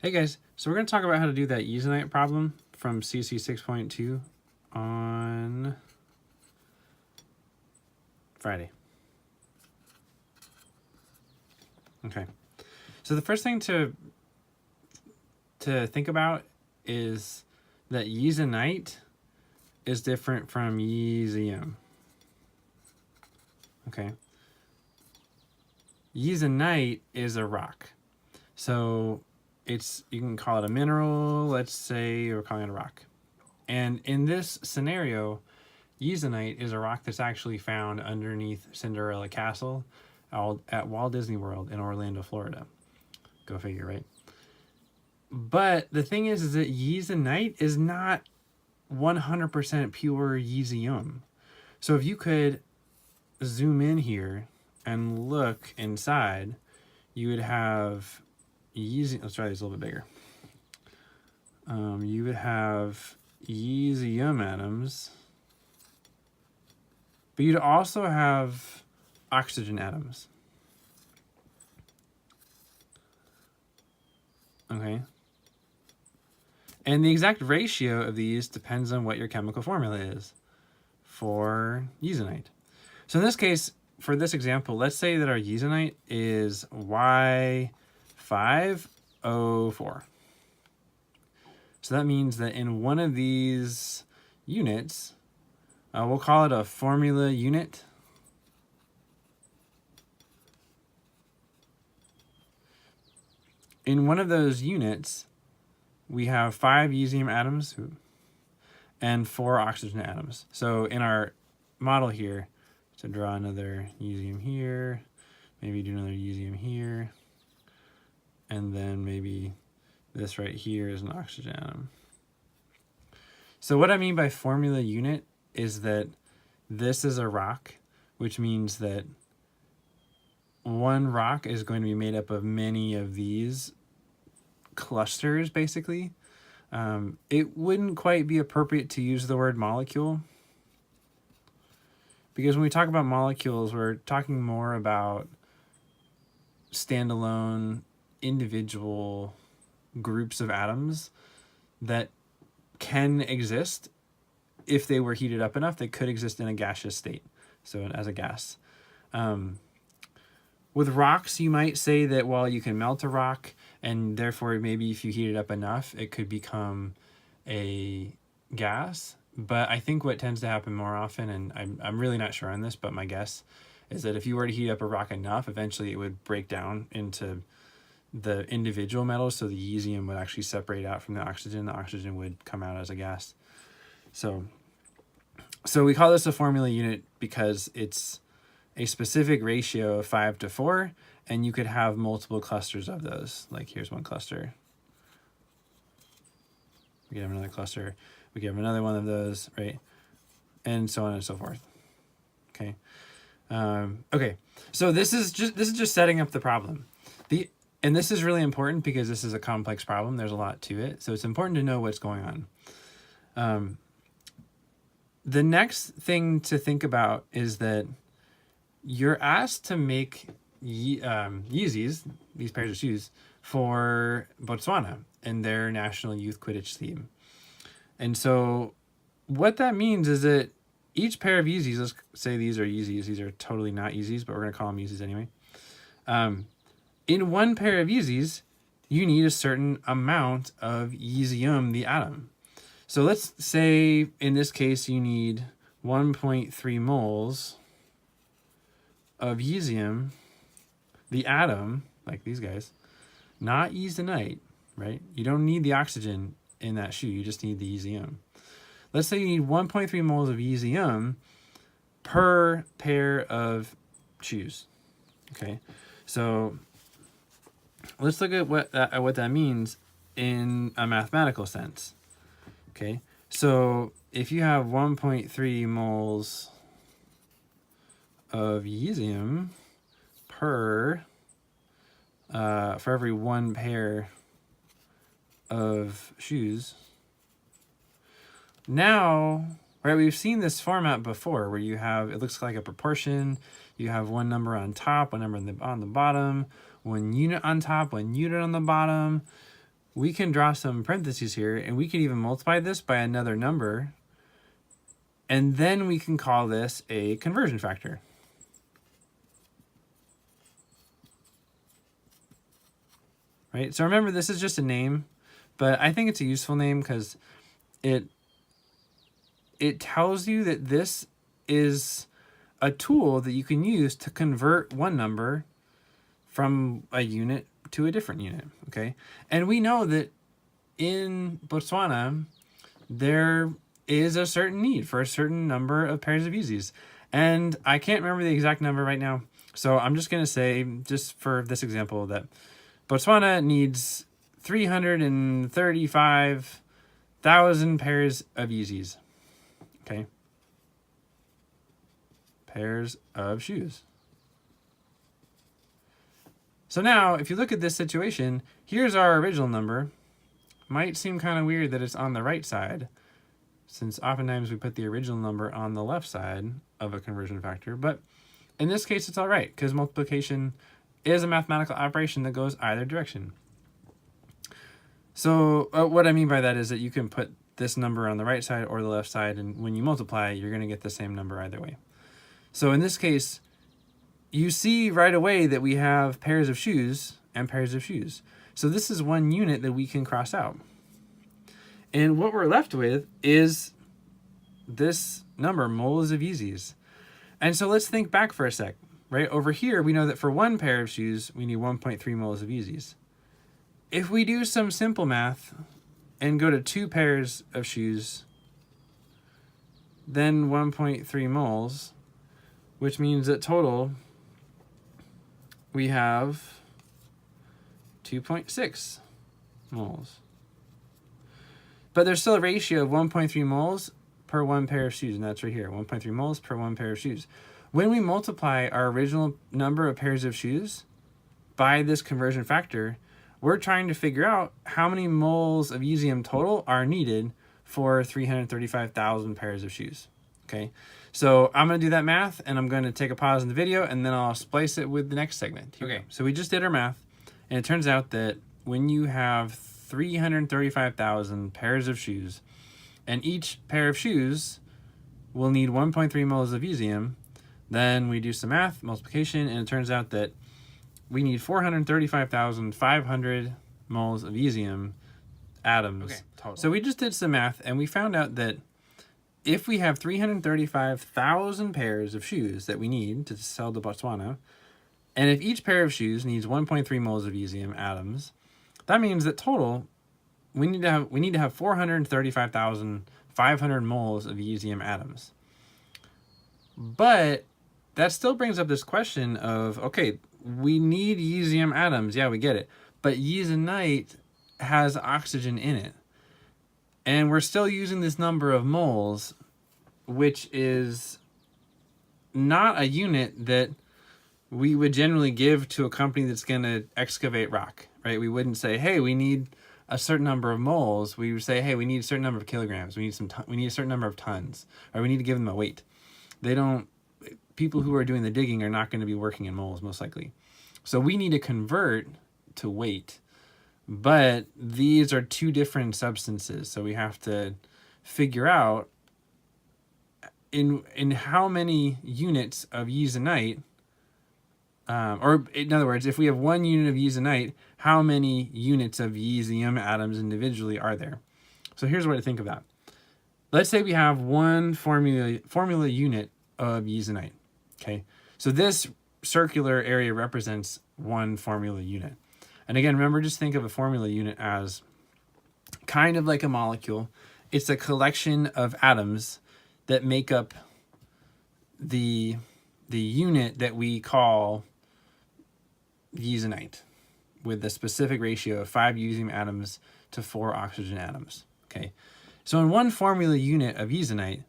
Hey guys, so we're going to talk about how to do that Yeezinite problem from CC 6.2 on Friday. Okay, so the first thing to think about is that Yeezinite is different from Yeezium. Okay, Yeezinite is a rock, so you can call it a mineral, let's say we're calling it a rock. And in this scenario, Yeezinite is a rock that's actually found underneath Cinderella Castle at Walt Disney World in Orlando, Florida. Go figure, right? But the thing is that Yeezinite is not 100% pure Yeezium. So if you could zoom in here and look inside, you would have let's try this a little bit bigger. You would have Yeezium atoms, but you'd also have oxygen atoms. Okay. And the exact ratio of these depends on what your chemical formula is for Yeezinite. So in this case, for this example, let's say that our Yeezinite is Y5O4. So that means that in one of these units, we'll call it a formula unit. In one of those units, we have 5 Yeezium atoms and 4 oxygen atoms. So in our model here, to draw another Yeezium here, maybe do another Yeezium here, and then maybe this right here is an oxygen atom. So what I mean by formula unit is that this is a rock, which means that one rock is going to be made up of many of these clusters, basically. It wouldn't quite be appropriate to use the word molecule, because when we talk about molecules, we're talking more about standalone individual groups of atoms that can exist. If they were heated up enough, they could exist in a gaseous state, so as a gas. With rocks, you might say that, well, you can melt a rock, and therefore maybe if you heat it up enough, it could become a gas. But I think what tends to happen more often, and I'm really not sure on this, but my guess is that if you were to heat up a rock enough, eventually it would break down into the individual metals, so the Yeezium would actually separate out from the oxygen. The oxygen would come out as a gas. So we call this a formula unit because it's a specific ratio of 5:4, and you could have multiple clusters of those. Like here's one cluster. We could have another cluster. We could have another one of those, right? And so on and so forth. Okay. Okay. So this is just setting up the problem. And this is really important because this is a complex problem. There's a lot to it. So it's important to know what's going on. The next thing to think about is that you're asked to make Yeezys, these pairs of shoes, for Botswana and their national youth Quidditch theme. And so what that means is that each pair of Yeezys, let's say these are Yeezys, these are totally not Yeezys, but we're going to call them Yeezys anyway. In one pair of Yeezys, you need a certain amount of Yeezium, the atom. So let's say in this case you need 1.3 moles of Yeezium, the atom, like these guys, not Yeezinite, right? You don't need the oxygen in that shoe, you just need the Yeezium. Let's say you need 1.3 moles of Yeezium per pair of shoes. Okay, so let's look at what that means in a mathematical sense. Okay, so if you have 1.3 moles of Yeezium for every one pair of shoes. Now, right, we've seen this format before where you have, it looks like a proportion. You have one number on top, one number on the bottom, one unit on top, one unit on the bottom. we can draw some parentheses here, and we can even multiply this by another number, and then we can call this a conversion factor. Right? So remember, this is just a name, but I think it's a useful name because it tells you that this is a tool that you can use to convert one number from a unit to a different unit, okay? And we know that in Botswana, there is a certain need for a certain number of pairs of Yeezys. And I can't remember the exact number right now, so I'm just going to say, just for this example, that Botswana needs 335,000 pairs of Yeezys, okay? Pairs of shoes. So now, if you look at this situation, here's our original number. Might seem kind of weird that it's on the right side, since oftentimes we put the original number on the left side of a conversion factor. But in this case, it's all right, because multiplication is a mathematical operation that goes either direction. So what I mean by that is that you can put this number on the right side or the left side, and when you multiply, you're going to get the same number either way. So in this case, you see right away that we have pairs of shoes and pairs of shoes. So this is one unit that we can cross out. And what we're left with is this number, moles of Yeezys. And so let's think back for a sec. Right over here, we know that for one pair of shoes, we need 1.3 moles of Yeezys. If we do some simple math and go to 2 pairs of shoes, then 1.3 moles, which means that total we have 2.6 moles. But there's still a ratio of 1.3 moles per one pair of shoes, and that's right here, 1.3 moles per one pair of shoes. When we multiply our original number of pairs of shoes by this conversion factor, we're trying to figure out how many moles of Yeezy total are needed for 335,000 pairs of shoes. Okay, so I'm going to do that math, and I'm going to take a pause in the video, and then I'll splice it with the next segment. Okay, so we just did our math, and it turns out that when you have 335,000 pairs of shoes, and each pair of shoes will need 1.3 moles of Yeezy, then we do some math, multiplication, and it turns out that we need 435,500 moles of Yeezy atoms. Okay, so we just did some math, and we found out that if we have 335,000 pairs of shoes that we need to sell to Botswana, and if each pair of shoes needs 1.3 moles of Yeezy atoms, that means that total we need to have 435,500 moles of Yeezy atoms. But that still brings up this question of, okay, we need Yeezy atoms. Yeah, we get it. But Yeezinite has oxygen in it. And we're still using this number of moles, which is not a unit that we would generally give to a company that's going to excavate rock, right? We wouldn't say, hey, we need a certain number of moles. We would say, hey, we need a certain number of kilograms. We need a certain number of tons, or we need to give them a weight. People who are doing the digging are not going to be working in moles, most likely. So we need to convert to weight. But these are two different substances, so we have to figure out in how many units of Yeezinite, or in other words, if we have 1 unit of Yeezinite, how many units of Yeezy atoms individually are there? So here's what I think about. Let's say we have 1 formula unit of Yeezinite. Okay, so this circular area represents 1 formula unit. And again, remember, just think of a formula unit as kind of like a molecule. It's a collection of atoms that make up the unit that we call Yeezinite, with the specific ratio of 5 Yeezy atoms to 4 oxygen atoms. Okay, so in 1 formula unit of Yeezinite,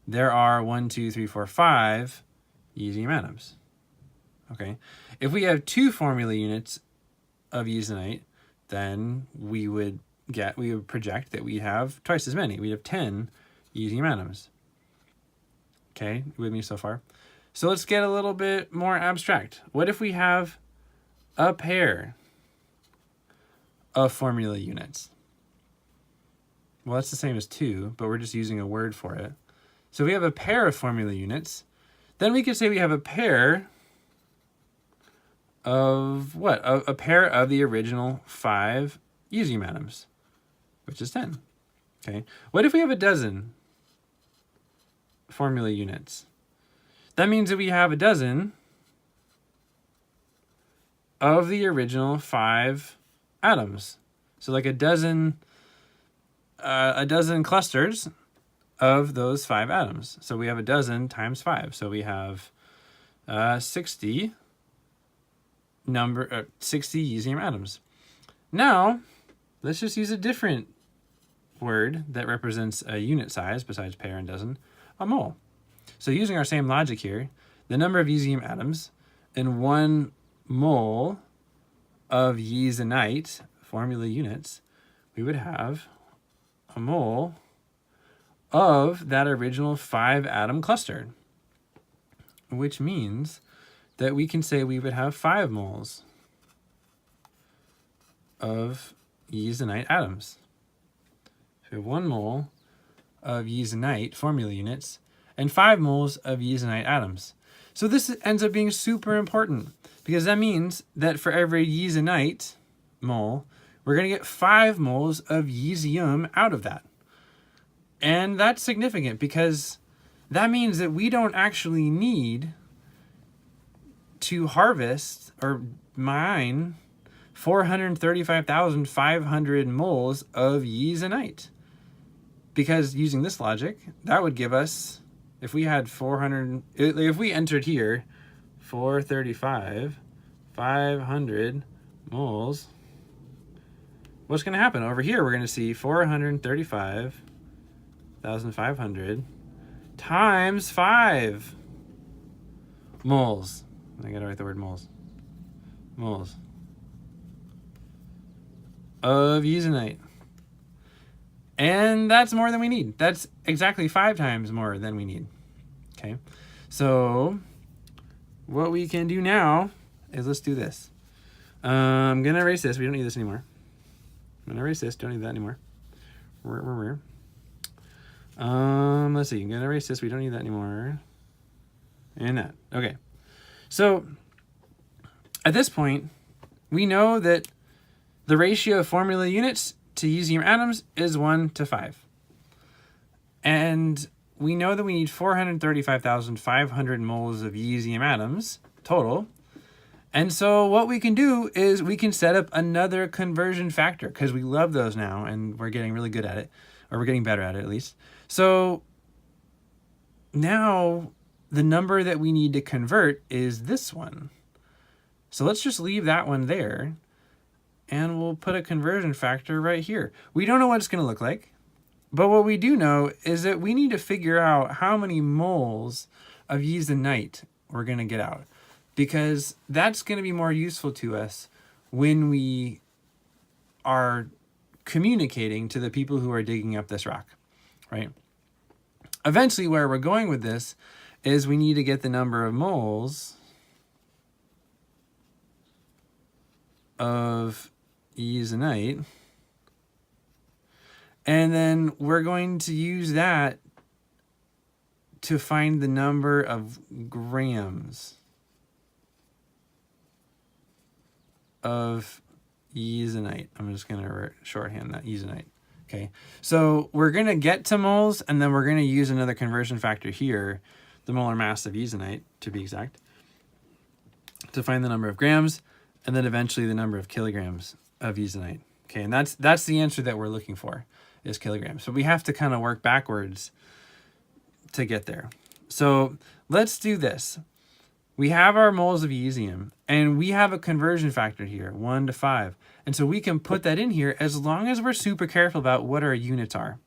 there are 1, 2, 3, 4, 5 Yeezy atoms. Okay, if we have 2 formula units of Yeezinite, then we would project that we have twice as many. We have 10 Yeezy atoms. Okay, with me so far? So let's get a little bit more abstract. What if we have a pair of formula units. Well, that's the same as 2, but we're just using a word for it. So we have a pair of formula units. Then we could say we have a pair of what? A pair of the original 5 Yeezinite atoms, which is 10. Okay. What if we have a dozen formula units? That means that we have a dozen of the original 5 atoms. So like a dozen clusters of those 5 atoms. So we have a dozen times 5. So we have 60 Yeezinite atoms. Now, let's just use a different word that represents a unit size besides pair and dozen, a mole. So using our same logic here, the number of Yeezinite atoms in 1 mole of Yeezinite formula units, we would have a mole of that original 5 atom cluster, which means that we can say we would have 5 moles of Yeezinite atoms. So we have 1 mole of Yeezinite formula units and 5 moles of Yeezinite atoms. So this ends up being super important because that means that for every Yeezinite mole, we're going to get 5 moles of Yeezium out of that. And that's significant because that means that we don't actually need to harvest or mine 435,500 moles of Yeezinite. Because using this logic, that would give us, if we had if we entered here 435,500 moles, what's going to happen? Over here, we're going to see 435,500 times 5 moles. I got to write the word moles. Moles of Yeezinite. And that's more than we need. That's exactly 5 times more than we need. Okay. So what we can do now is let's do this. I'm going to erase this. We don't need this anymore. I'm going to erase this. Don't need that anymore. Let's see. I'm going to erase this. We don't need that anymore. And that. Okay. So at this point, we know that the ratio of formula units to Yeezinite atoms is 1 to 5. And we know that we need 435,500 moles of Yeezinite atoms total. And so what we can do is we can set up another conversion factor because we love those now and we're getting really good at it, or we're getting better at it at least. So now the number that we need to convert is this one. So let's just leave that one there and we'll put a conversion factor right here. We don't know what it's going to look like, but what we do know is that we need to figure out how many moles of Yeezinite we're going to get out, because that's going to be more useful to us when we are communicating to the people who are digging up this rock, right? Eventually, where we're going with this is we need to get the number of moles of Yeezinite, and then we're going to use that to find the number of grams of Yeezinite. I'm just going to shorthand that, Yeezinite. Okay, so we're going to get to moles, and then we're going to use another conversion factor here, the molar mass of Yeezinite, to be exact, to find the number of grams, and then eventually the number of kilograms of Yeezinite. Okay, and that's the answer that we're looking for, is kilograms. So we have to kind of work backwards to get there. So let's do this. We have our moles of Yeezium, and we have a conversion factor here, 1 to 5. And so we can put that in here as long as we're super careful about what our units are.